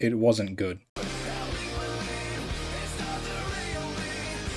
It wasn't good.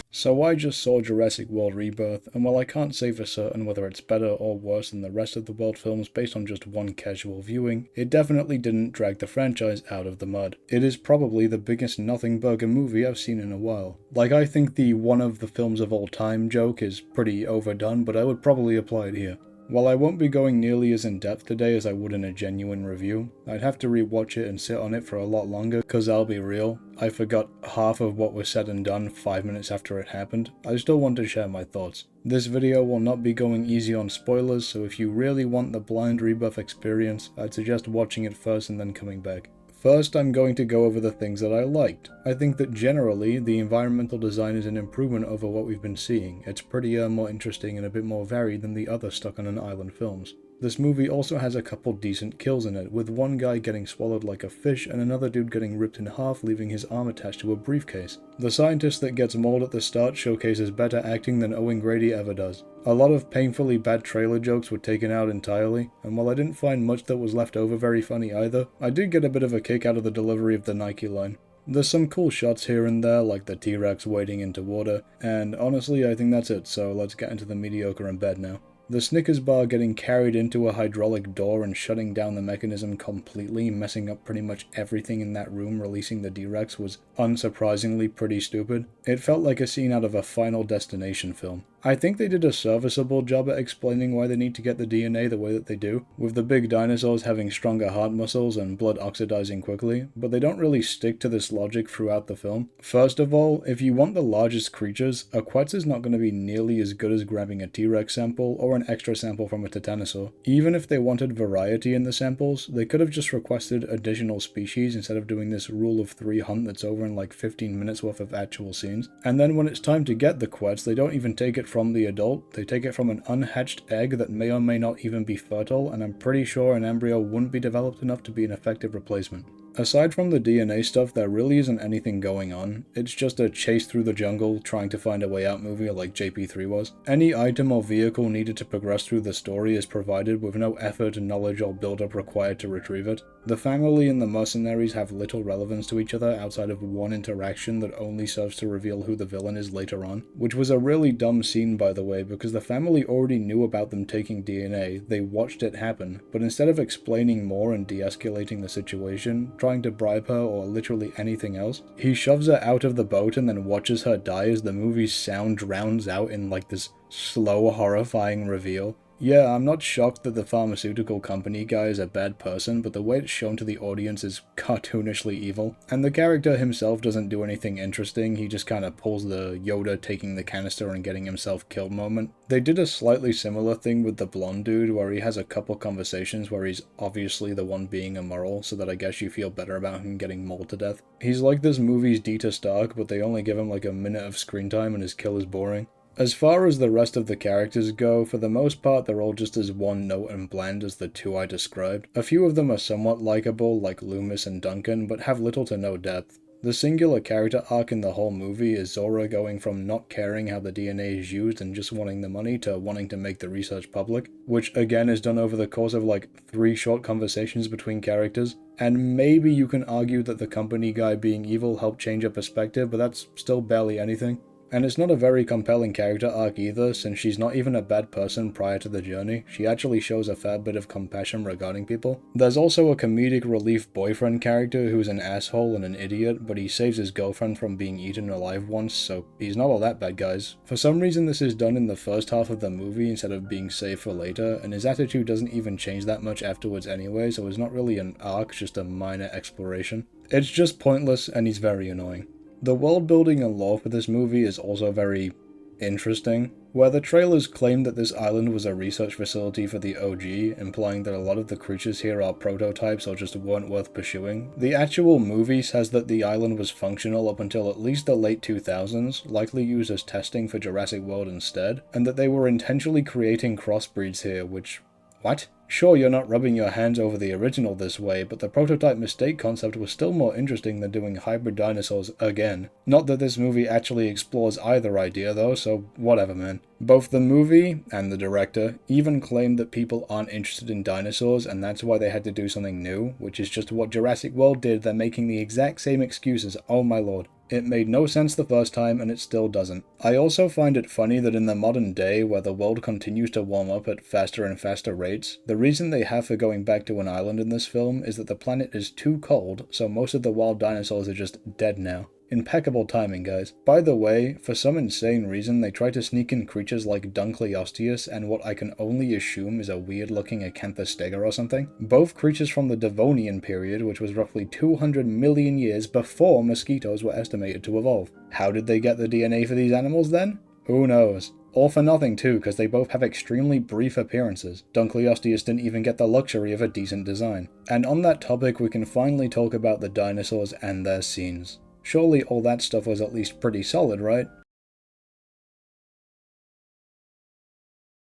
So I just saw Jurassic World Rebirth, and while I can't say for certain whether it's better or worse than the rest of the world films based on just one casual viewing, it definitely didn't drag the franchise out of the mud. It is probably the biggest nothing burger movie I've seen in a while. Like, I think the one of the films of all time joke is pretty overdone, but I would probably apply it here. While I won't be going nearly as in-depth today as I would in a genuine review, I'd have to rewatch it and sit on it for a lot longer, cause I'll be real, I forgot half of what was said and done 5 minutes after it happened. I still want to share my thoughts. This video will not be going easy on spoilers, so if you really want the blind rebirth experience, I'd suggest watching it first and then coming back. First, I'm going to go over the things that I liked. I think that generally, the environmental design is an improvement over what we've been seeing. It's prettier, more interesting, and a bit more varied than the other Stuck on an Island films. This movie also has a couple decent kills in it, with one guy getting swallowed like a fish and another dude getting ripped in half, leaving his arm attached to a briefcase. The scientist that gets mauled at the start showcases better acting than Owen Grady ever does. A lot of painfully bad trailer jokes were taken out entirely, and while I didn't find much that was left over very funny either, I did get a bit of a kick out of the delivery of the Nike line. There's some cool shots here and there, like the T-Rex wading into water, and honestly I think that's it, so let's get into the mediocre in bed now. The Snickers bar getting carried into a hydraulic door and shutting down the mechanism completely, messing up pretty much everything in that room, releasing the D-Rex, was unsurprisingly pretty stupid. It felt like a scene out of a Final Destination film. I think they did a serviceable job at explaining why they need to get the DNA the way that they do, with the big dinosaurs having stronger heart muscles and blood oxidizing quickly, but they don't really stick to this logic throughout the film. First of all, if you want the largest creatures, a Quetz is not going to be nearly as good as grabbing a T-Rex sample or an extra sample from a Titanosaur. Even if they wanted variety in the samples, they could have just requested additional species instead of doing this rule of 3 hunt that's over in like 15 minutes worth of actual scenes. And then when it's time to get the Quetz, they don't even take it from the adult, they take it from an unhatched egg that may or may not even be fertile, and I'm pretty sure an embryo wouldn't be developed enough to be an effective replacement. Aside from the DNA stuff, there really isn't anything going on. It's just a chase through the jungle, trying to find a way out movie like JP3 was. Any item or vehicle needed to progress through the story is provided with no effort, knowledge, or build-up required to retrieve it. The family and the mercenaries have little relevance to each other outside of one interaction that only serves to reveal who the villain is later on. Which was a really dumb scene, by the way, because the family already knew about them taking DNA, they watched it happen, but instead of explaining more and de-escalating the situation, trying to bribe her or literally anything else, he shoves her out of the boat and then watches her die as the movie's sound drowns out in like this slow, horrifying reveal. Yeah, I'm not shocked that the pharmaceutical company guy is a bad person, but the way it's shown to the audience is cartoonishly evil. And the character himself doesn't do anything interesting, he just kinda pulls the Yoda taking the canister and getting himself killed moment. They did a slightly similar thing with the blonde dude, where he has a couple conversations where he's obviously the one being immoral, so that I guess you feel better about him getting mauled to death. He's like this movie's Dieter Stark, but they only give him like a minute of screen time and his kill is boring. As far as the rest of the characters go, for the most part they're all just as one-note and bland as the two I described. A few of them are somewhat likable, like Loomis and Duncan, but have little to no depth. The singular character arc in the whole movie is Zora going from not caring how the DNA is used and just wanting the money to wanting to make the research public, which again is done over the course of like 3 short conversations between characters. And maybe you can argue that the company guy being evil helped change her perspective, but that's still barely anything. And it's not a very compelling character arc either, since she's not even a bad person prior to the journey. She actually shows a fair bit of compassion regarding people. There's also a comedic relief boyfriend character who's an asshole and an idiot, but he saves his girlfriend from being eaten alive once, so he's not all that bad, guys. For some reason this is done in the first half of the movie instead of being saved for later, and his attitude doesn't even change that much afterwards anyway, so it's not really an arc, just a minor exploration. It's just pointless and he's very annoying. The world building and lore for this movie is also very interesting, where the trailers claim that this island was a research facility for the OG, implying that a lot of the creatures here are prototypes or just weren't worth pursuing. The actual movie says that the island was functional up until at least the late 2000s, likely used as testing for Jurassic World instead, and that they were intentionally creating crossbreeds here, which What? Sure, you're not rubbing your hands over the original this way, but the prototype mistake concept was still more interesting than doing hybrid dinosaurs again. Not that this movie actually explores either idea though, so whatever, man. Both the movie and the director even claimed that people aren't interested in dinosaurs and that's why they had to do something new, which is just what Jurassic World did. They're making the exact same excuses, oh my lord. It made no sense the first time, and it still doesn't. I also find it funny that in the modern day, where the world continues to warm up at faster and faster rates, the reason they have for going back to an island in this film is that the planet is too cold, so most of the wild dinosaurs are just dead now. Impeccable timing, guys. By the way, for some insane reason, they try to sneak in creatures like Dunkleosteus and what I can only assume is a weird-looking Acanthostega or something. Both creatures from the Devonian period, which was roughly 200 million years before mosquitoes were estimated to evolve. How did they get the DNA for these animals then? Who knows? All for nothing too, because they both have extremely brief appearances. Dunkleosteus didn't even get the luxury of a decent design. And on that topic, we can finally talk about the dinosaurs and their scenes. Surely all that stuff was at least pretty solid, right?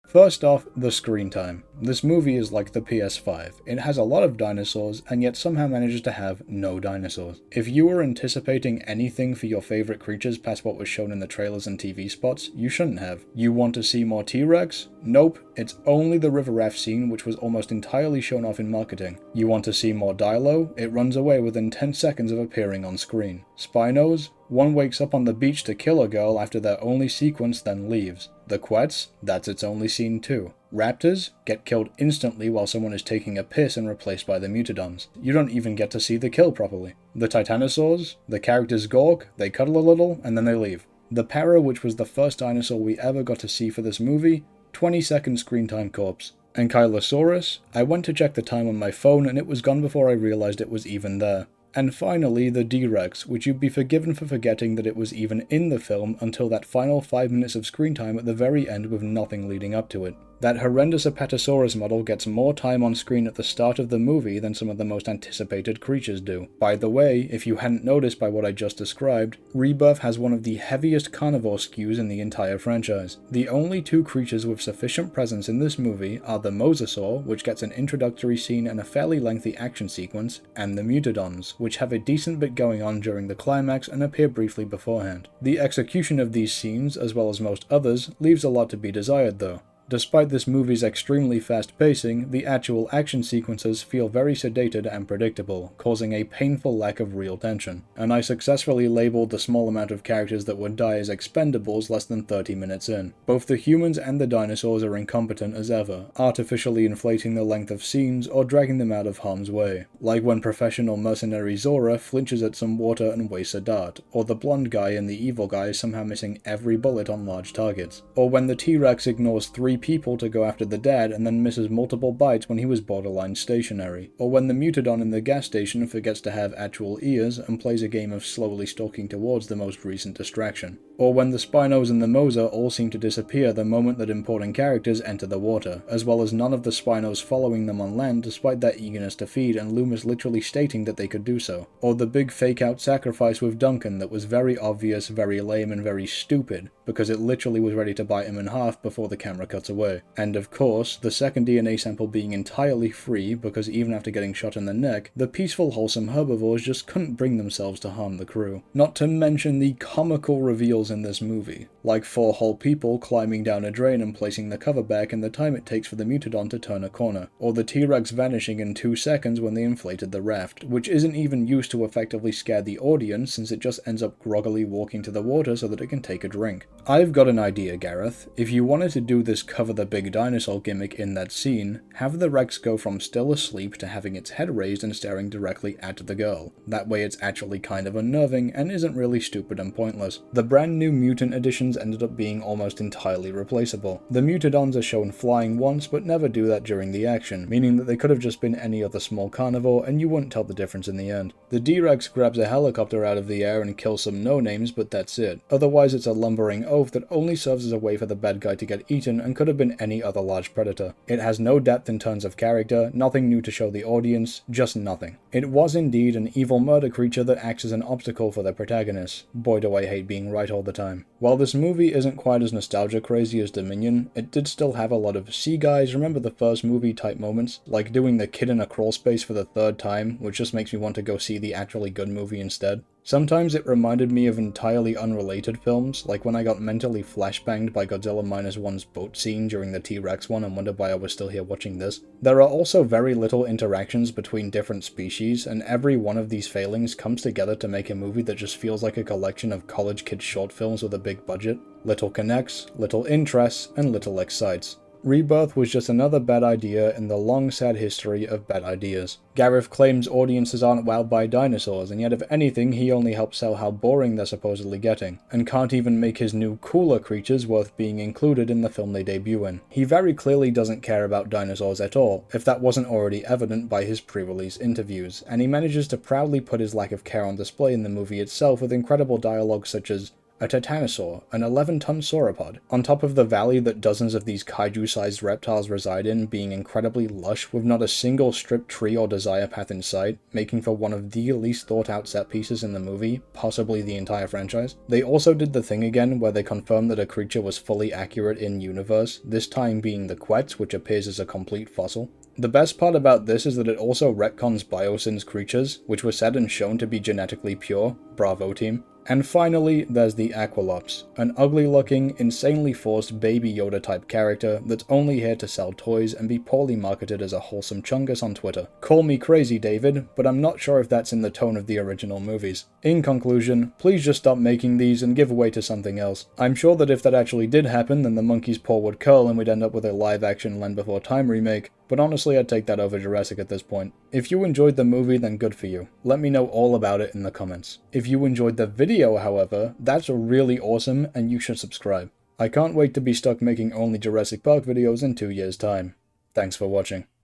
First off, the screen time. This movie is like the PS5. It has a lot of dinosaurs, and yet somehow manages to have no dinosaurs. If you were anticipating anything for your favorite creatures past what was shown in the trailers and TV spots, you shouldn't have. You want to see more T-Rex? Nope, it's only the river raft scene, which was almost entirely shown off in marketing. You want to see more Dilo? It runs away within 10 seconds of appearing on screen. Spinos? One wakes up on the beach to kill a girl after their only sequence, then leaves. The Quets? That's its only scene too. Raptors? Get killed instantly while someone is taking a piss and replaced by the Mutodons. You don't even get to see the kill properly. The Titanosaurs? The characters gawk, they cuddle a little, and then they leave. The Para, which was the first dinosaur we ever got to see for this movie, 20-second screen time corpse. Ankylosaurus? I went to check the time on my phone and it was gone before I realized it was even there. And finally, the D-Rex, which you'd be forgiven for forgetting that it was even in the film until that final 5 minutes of screen time at the very end with nothing leading up to it. That horrendous Apatosaurus model gets more time on screen at the start of the movie than some of the most anticipated creatures do. By the way, if you hadn't noticed by what I just described, Rebirth has one of the heaviest carnivore skews in the entire franchise. The only two creatures with sufficient presence in this movie are the Mosasaur, which gets an introductory scene and a fairly lengthy action sequence, and the Mutodons, which have a decent bit going on during the climax and appear briefly beforehand. The execution of these scenes, as well as most others, leaves a lot to be desired though. Despite this movie's extremely fast pacing, the actual action sequences feel very sedated and predictable, causing a painful lack of real tension. And I successfully labeled the small amount of characters that would die as expendables less than 30 minutes in. Both the humans and the dinosaurs are incompetent as ever, artificially inflating the length of scenes or dragging them out of harm's way. Like when professional mercenary Zora flinches at some water and wastes a dart, or the blonde guy and the evil guy somehow missing every bullet on large targets. Or when the T-Rex ignores 3 people to go after the dad and then misses multiple bites when he was borderline stationary, or when the Mutodon in the gas station forgets to have actual ears and plays a game of slowly stalking towards the most recent distraction, or when the Spinos and the Mosa all seem to disappear the moment that important characters enter the water, as well as none of the Spinos following them on land despite their eagerness to feed and Loomis literally stating that they could do so, or the big fake-out sacrifice with Duncan that was very obvious, very lame and very stupid, because it literally was ready to bite him in half before the camera cuts away. And of course, the second DNA sample being entirely free because even after getting shot in the neck, the peaceful wholesome herbivores just couldn't bring themselves to harm the crew. Not to mention the comical reveals in this movie, like 4 whole people climbing down a drain and placing the cover back in the time it takes for the Mutodon to turn a corner, or the T-Rex vanishing in 2 seconds when they inflated the raft, which isn't even used to effectively scare the audience since it just ends up groggily walking to the water so that it can take a drink. I've got an idea, Gareth. If you wanted to do this cover the big dinosaur gimmick in that scene, have the Rex go from still asleep to having its head raised and staring directly at the girl. That way it's actually kind of unnerving and isn't really stupid and pointless. The brand new mutant editions ended up being almost entirely replaceable. The Mutodons are shown flying once but never do that during the action, meaning that they could have just been any other small carnivore and you wouldn't tell the difference in the end. The D-Rex grabs a helicopter out of the air and kills some no-names, but that's it. Otherwise it's a lumbering oaf that only serves as a way for the bad guy to get eaten and could have been any other large predator. It has no depth in terms of character, nothing new to show the audience, just nothing. It was indeed an evil murder creature that acts as an obstacle for the protagonist. Boy do I hate being right all the time. While this movie movie isn't quite as nostalgia crazy as Dominion, it did still have a lot of "see guys, remember the first movie" type moments, like doing the kid in a crawl space for the third time, which just makes me want to go see the actually good movie instead. Sometimes it reminded me of entirely unrelated films, like when I got mentally flashbanged by Godzilla Minus One's boat scene during the T-Rex one and wondered why I was still here watching this. There are also very little interactions between different species, and every one of these failings comes together to make a movie that just feels like a collection of college kids short films with a big budget. Little connects, little interests, and little excites. Rebirth was just another bad idea in the long sad history of bad ideas. Gareth claims audiences aren't wowed by dinosaurs, and yet if anything he only helps sell how boring they're supposedly getting, and can't even make his new cooler creatures worth being included in the film they debut in. He very clearly doesn't care about dinosaurs at all, if that wasn't already evident by his pre-release interviews, and he manages to proudly put his lack of care on display in the movie itself with incredible dialogue such as a titanosaur, an 11-ton sauropod, on top of the valley that dozens of these kaiju-sized reptiles reside in being incredibly lush with not a single stripped tree or desire path in sight, making for one of the least thought-out set pieces in the movie, possibly the entire franchise. They also did the thing again where they confirmed that a creature was fully accurate in-universe, this time being the Quetz, which appears as a complete fossil. The best part about this is that it also retcons Biosyn's creatures, which were said and shown to be genetically pure. Bravo team. And finally, there's the Aqualops, an ugly-looking, insanely forced Baby Yoda-type character that's only here to sell toys and be poorly marketed as a wholesome chungus on Twitter. Call me crazy, David, but I'm not sure if that's in the tone of the original movies. In conclusion, please just stop making these and give way to something else. I'm sure that if that actually did happen, then the monkey's paw would curl and we'd end up with a live-action Land Before Time remake, but honestly I'd take that over Jurassic at this point. If you enjoyed the movie, then good for you. Let me know all about it in the comments. If you enjoyed the video, however, that's really awesome and you should subscribe. I can't wait to be stuck making only Jurassic Park videos in 2 years' time. Thanks for watching.